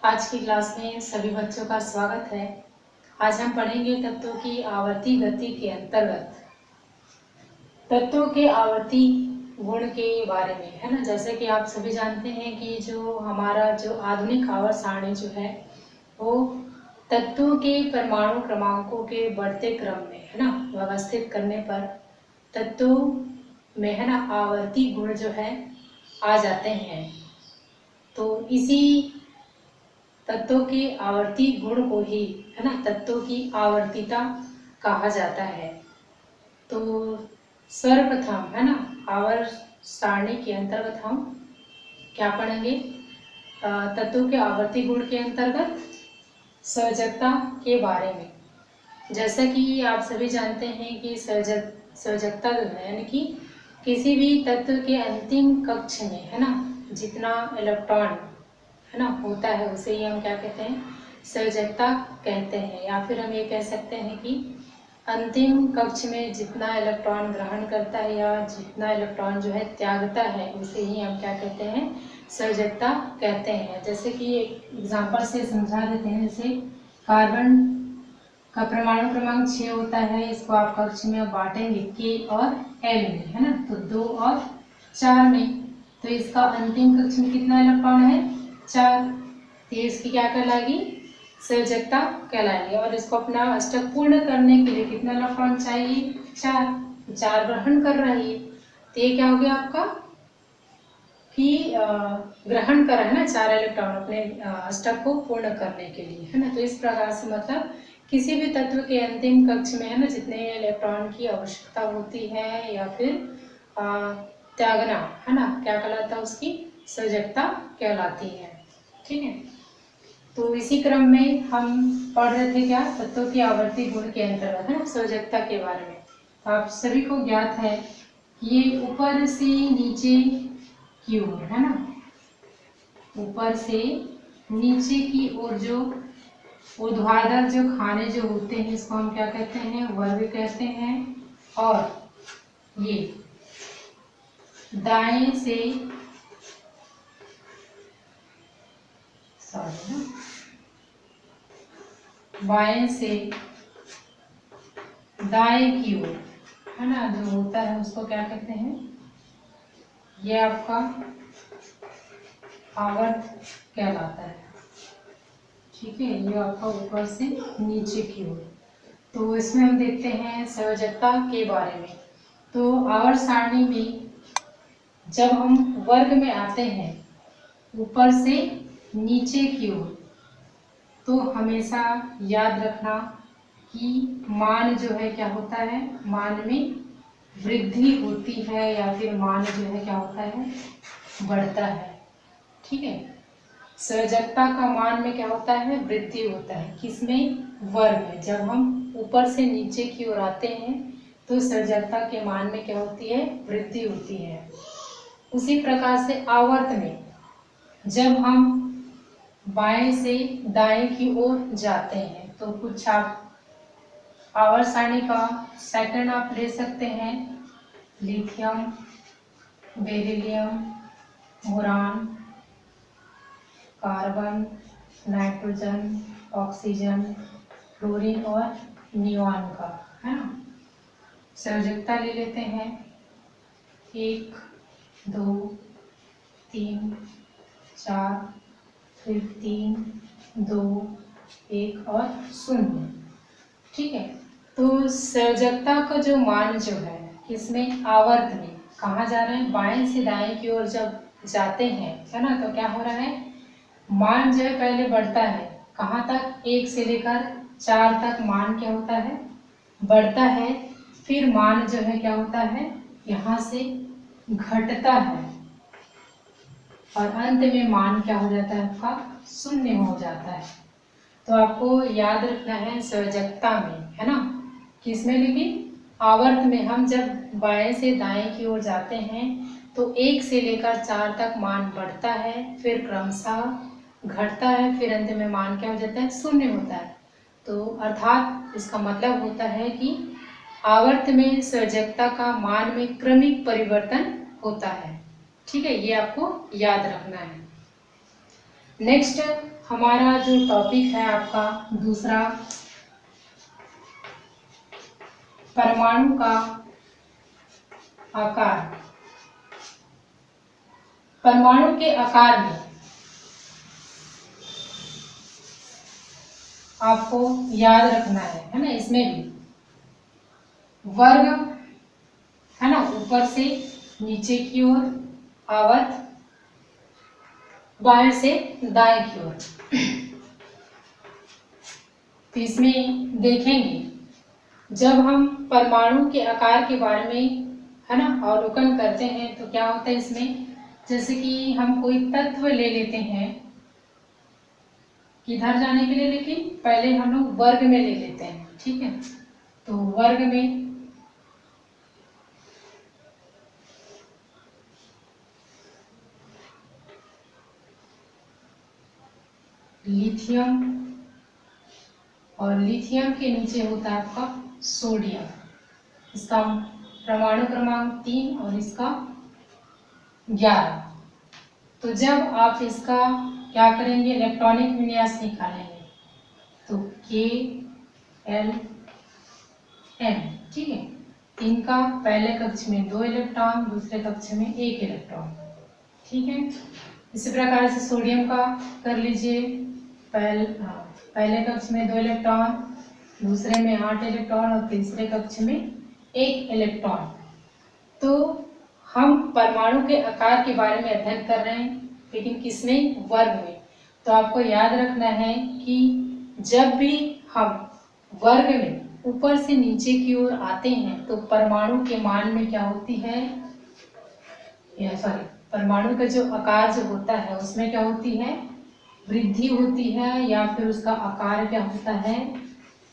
आज की क्लास में सभी बच्चों का स्वागत है। आज हम पढ़ेंगे तत्वों की आवर्ती गति के अंतर्गत तत्वों के आवर्ती गुण के बारे में, है ना। जैसे कि आप सभी जानते हैं कि जो हमारा जो आधुनिक आवर्त सारणी जो है वो तत्वों के परमाणु क्रमांकों के बढ़ते क्रम में, है ना, व्यवस्थित करने पर तत्वों में, है ना, आवर्ती गुण जो है आ जाते हैं। तो इसी तत्वों के आवर्ती गुण को ही, है ना, तत्वों की आवर्तीता कहा जाता है। तो सर्वप्रथम, है ना, आवर्त सारणी के अंतर्गत हम क्या पढ़ेंगे? तत्वों के आवर्ती गुण के अंतर्गत सर्जकता के बारे में। जैसा कि आप सभी जानते हैं कि सर्जकता जो है, यानी कि किसी भी तत्व के अंतिम कक्ष में, है ना, जितना इलेक्ट्रॉन, है ना, होता है उसे ही हम क्या कहते हैं? सर्जकता कहते हैं। या फिर हम ये कह सकते हैं कि अंतिम कक्ष में जितना इलेक्ट्रॉन ग्रहण करता है या जितना इलेक्ट्रॉन जो है त्यागता है उसे ही हम क्या कहते हैं? सर्जकता कहते हैं। जैसे कि एक एग्जाम्पल से समझा देते हैं। जैसे कार्बन का परमाणु क्रमांक 6 होता है, इसको आप कक्ष में बांटेंगे के और एल में, है ना, तो 2 और 4 में, तो इसका अंतिम कक्ष में कितना इलेक्ट्रॉन है? 4। तो इसकी क्या कहलाएगी? सर्जकता कहलाएगी। और इसको अपना अष्टक पूर्ण करने के लिए कितना इलेक्ट्रॉन चाहिए? 4। 4 ग्रहण कर रही है, तो ये क्या हो गया आपका? कि ग्रहण करा है ना 4 इलेक्ट्रॉन अपने अष्टक को पूर्ण करने के लिए, है ना। तो इस प्रकार से मतलब किसी भी तत्व के अंतिम कक्ष में, है ना, जितने इलेक्ट्रॉन की आवश्यकता होती है या फिर त्यागना, है ना, क्या कहलाता है? उसकी सर्जकता कहलाती है। ठीक है। तो इसी क्रम में हम पढ़ रहे थे क्या? तत्वों की आवर्ती गुण के अंतर्गत, है ना, सर्जकता के बारे में। तो आप सभी को ज्ञात है ये ऊपर से नीचे की ओर, है ना, ऊपर से नीचे की ओर जो ऊर्ध्वाधर जो खाने जो होते हैं इसको हम क्या कहते हैं? वर्ग कहते हैं। और ये दाएं से बाएं से दाएं की ओर, है ना, जो होता है उसको क्या कहते हैं? ये आपका आवर्त कहलाता है। ठीक है, ये आपका ऊपर से नीचे की ओर। तो इसमें हम देखते हैं सर्जकता के बारे में। तो आवर्त सारणी में जब हम वर्ग में आते हैं ऊपर से नीचे की ओर, तो हमेशा याद रखना कि मान जो है क्या होता है? मान में वृद्धि होती है या फिर मान जो है क्या होता है? बढ़ता है। ठीक है। सर्जकता का मान में क्या होता है? वृद्धि होता है। किसमें? वर्ग में। जब हम ऊपर से नीचे की ओर आते हैं तो सर्जकता के मान में क्या होती है? वृद्धि होती है। उसी प्रकार से आवर्त में जब हम बाएं से दाएं की ओर जाते हैं तो कुछ आप आवर्त सारणी का सेकंड आप ले सकते हैं। Lithium, beryllium, boron, carbon, nitrogen, oxygen, fluorine और नियॉन का, है ना। सर्जकता ले लेते हैं 1, 2, 3, 4, फिर 3, 2, 1 और 0। ठीक है। तो सर्जकता का जो मान जो है किसमें? आवर्त में। कहाँ जा रहे हैं? बाएं से दाएं की ओर जब जाते हैं, है ना, तो क्या हो रहा है? मान जो है पहले बढ़ता है। कहाँ तक? 1 से लेकर 4 तक मान क्या होता है? बढ़ता है। फिर मान जो है क्या होता है? यहाँ से घटता है और अंत में मान क्या हो जाता है? आपका 0 हो जाता है। तो आपको याद रखना है सर्जकता में, है ना, किसमें? लेकिन आवर्त में हम जब बाएं से दाएं की ओर जाते हैं तो 1 से लेकर 4 तक मान बढ़ता है, फिर क्रमशः घटता है, फिर अंत में मान क्या हो जाता है? 0 होता है। तो अर्थात इसका मतलब होता है कि आवर्त में सर्जकता का मान में क्रमिक परिवर्तन होता है। ठीक है, ये आपको याद रखना है। नेक्स्ट हमारा जो टॉपिक है आपका दूसरा, परमाणु का आकार। परमाणु के आकार में आपको याद रखना है ना, इसमें भी वर्ग है ना, ऊपर से नीचे की ओर, आवर्त बाएं से दाएं की ओर। तो इसमें देखेंगे जब हम परमाणु के आकार के बारे में है ना अवलोकन करते हैं तो क्या होता है इसमें, जैसे कि हम कोई तत्व ले लेते हैं किधर जाने के लिए, लेकिन पहले हम लोग वर्ग में ले लेते हैं, ठीक है। तो वर्ग में लिथियम, और लिथियम के नीचे होता है आपका सोडियम। इसका परमाणु क्रमांक 3 और इसका 11। तो जब आप इसका क्या करेंगे, इलेक्ट्रॉनिक विन्यास निकालेंगे तो KLM, ठीक है। 3 का पहले कक्ष में 2 इलेक्ट्रॉन, दूसरे कक्ष में 1 इलेक्ट्रॉन, ठीक है। इसी प्रकार से सोडियम का कर लीजिए, पहले कक्ष में 2 इलेक्ट्रॉन, दूसरे में 8 इलेक्ट्रॉन और तीसरे कक्ष में 1 इलेक्ट्रॉन। तो हम परमाणु के आकार के बारे में अध्ययन कर रहे हैं, लेकिन किसमें, वर्ग में। तो आपको याद रखना है कि जब भी हम वर्ग में ऊपर से नीचे की ओर आते हैं तो परमाणु के मान में क्या होती है, परमाणु का जो आकार जो होता है उसमें क्या होती है, वृद्धि होती है, या फिर उसका आकार क्या होता है,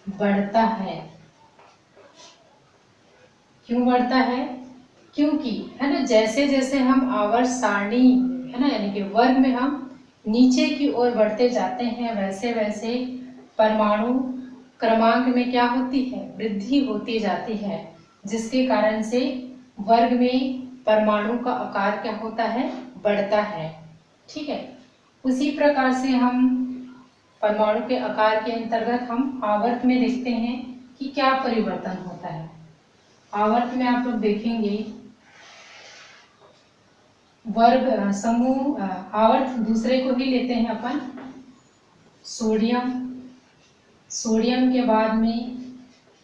बढ़ता है। क्यों बढ़ता है, क्योंकि है ना जैसे जैसे हम आवर्त सारणी है ना यानी कि वर्ग में हम नीचे की ओर बढ़ते जाते हैं, वैसे वैसे परमाणु क्रमांक में क्या होती है, वृद्धि होती जाती है, जिसके कारण से वर्ग में परमाणु का आकार क्या होता है, बढ़ता है, ठीक है। उसी प्रकार से हम परमाणु के आकार के अंतर्गत हम आवर्त में देखते हैं कि क्या परिवर्तन होता है। आवर्त में आप लोग देखेंगे वर्ग समूह, आवर्त दूसरे को ही लेते हैं अपन, सोडियम, सोडियम के बाद में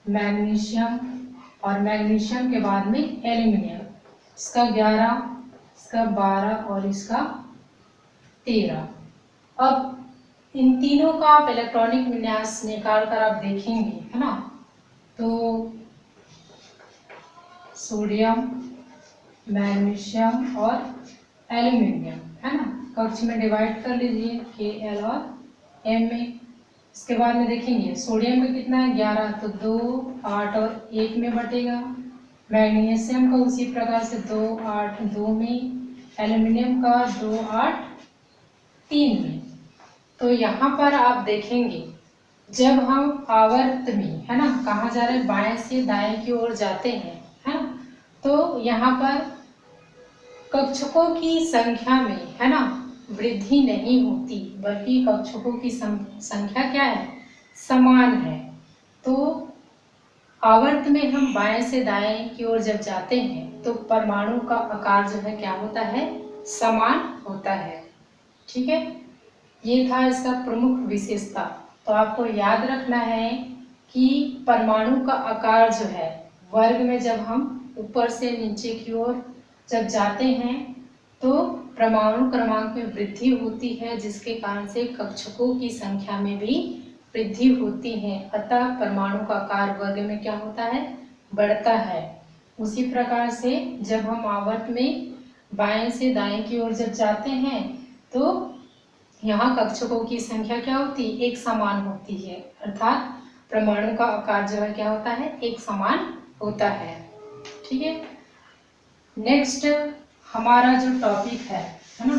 मैग्नीशियम, और मैग्नीशियम के बाद में एल्यूमिनियम। इसका 11, इसका 12 और इसका 13। अब इन तीनों का आप इलेक्ट्रॉनिक विन्यास निकाल कर आप देखेंगे है ना, तो सोडियम, मैग्नीशियम और एल्यूमिनियम है ना, कक्ष में डिवाइड कर लीजिए KL और M में। इसके बाद में देखेंगे सोडियम का कितना है, 11, तो 2, 8 और 1 में बटेगा। मैग्नीशियम का उसी प्रकार से 2, 8, 2 में, एल्यूमिनियम का 2, 8, 3 में। तो यहाँ पर आप देखेंगे जब हम आवर्त में है ना कहाँ जा रहे हैं, बाएं से दाएं की ओर जाते हैं है ना, तो यहाँ पर कक्षकों की संख्या में है ना वृद्धि नहीं होती, बल्कि कक्षकों की संख्या क्या है, समान है। तो आवर्त में हम बाएं से दाएं की ओर जब जाते हैं तो परमाणु का आकार जो है क्या होता है, समान होता है, ठीक है। ये था इसका प्रमुख विशेषता। तो आपको याद रखना है कि परमाणु का आकार जो है वर्ग में जब हम ऊपर से नीचे की ओर जब जाते हैं तो परमाणु क्रमांक में वृद्धि होती है, जिसके कारण से कक्षकों की संख्या में भी वृद्धि होती है, अतः परमाणु का आकार वर्ग में क्या होता है, बढ़ता है। उसी प्रकार से जब हम आवर्त में बाएं से दाएं की ओर जब जाते हैं तो यहाँ कक्षकों की संख्या क्या होती है, एक समान होती है, अर्थात परमाणु का आकार जो है क्या होता है, एक समान होता है, ठीक है। नेक्स्ट हमारा जो टॉपिक है ना,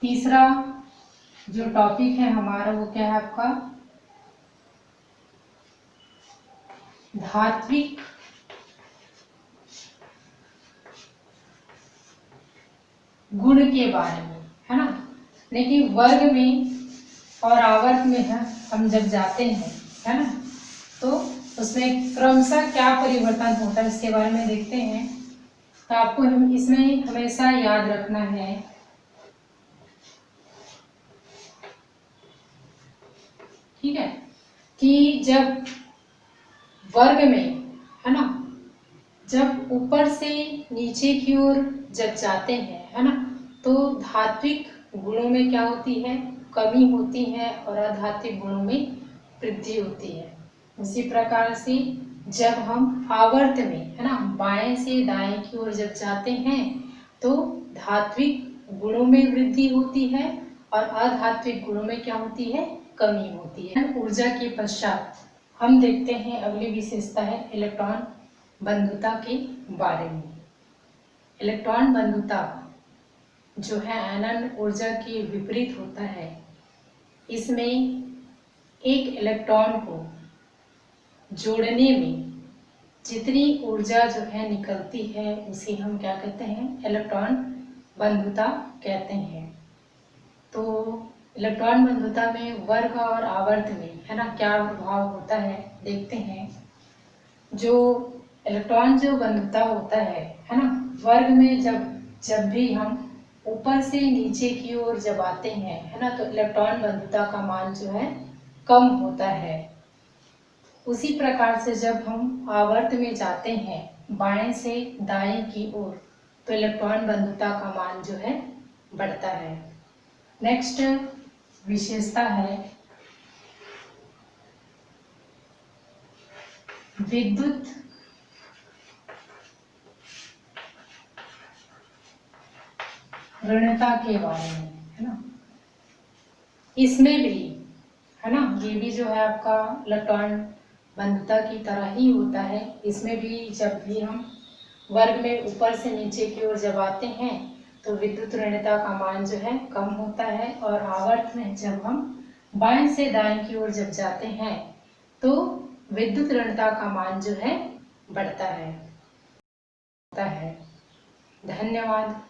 तीसरा जो टॉपिक है हमारा वो क्या है आपका, धात्विक गुण के बारे में, है ना। लेकिन वर्ग में और आवर्त में हम जब जाते हैं, है ना, तो उसमें क्रमशः क्या परिवर्तन होता है इसके बारे में देखते हैं। तो आपको हम इसमें हमेशा याद रखना है ठीक है कि जब वर्ग में, है ना, जब ऊपर से नीचे की ओर जब जाते हैं, है ना, तो धात्विक गुणों में क्या होती है, कमी होती है, और अधात्विक गुणों में वृद्धि होती है। उसी प्रकार से जब हम आवर्त में, है ना, बाएं से दाएं की ओर जब जाते हैं तो धात्विक गुणों में वृद्धि होती है और अधात्विक गुणों में क्या होती है, कमी होती है। ऊर्जा के पश्चात हम देखते हैं अगली विशेषता है इलेक्ट्रॉन बंधुता के बारे में। इलेक्ट्रॉन बंधुता जो है आयनन ऊर्जा के विपरीत होता है। इसमें एक इलेक्ट्रॉन को जोड़ने में जितनी ऊर्जा जो है निकलती है उसे हम क्या कहते हैं, इलेक्ट्रॉन बंधुता कहते हैं। तो इलेक्ट्रॉन बंधुता में वर्ग और आवर्त में, है ना, क्या प्रभाव होता है देखते हैं। जो इलेक्ट्रॉन जो बंधुता होता है ना, वर्ग में जब भी हम ऊपर से नीचे की ओर जब आते हैं, है ना, तो इलेक्ट्रॉन बंधुता का मान जो है कम होता है। उसी प्रकार से जब हम आवर्त में जाते हैं बाएं से दाएं की ओर, तो इलेक्ट्रॉन बंधुता का मान जो है बढ़ता है। नेक्स्ट विशेषता है विद्युत ऋणता के बारे में, है ना। इसमें भी, है ना, ये भी जो है आपका इलेक्ट्रॉन बंधुता की तरह ही होता है। इसमें भी जब भी हम वर्ग में ऊपर से नीचे की ओर जब आते हैं तो विद्युत ऋणता का मान जो है कम होता है, और आवर्त में जब हम बाएं से दाएं की ओर जब जाते हैं तो विद्युत ऋणता का मान जो है बढ़ता है। धन्यवाद।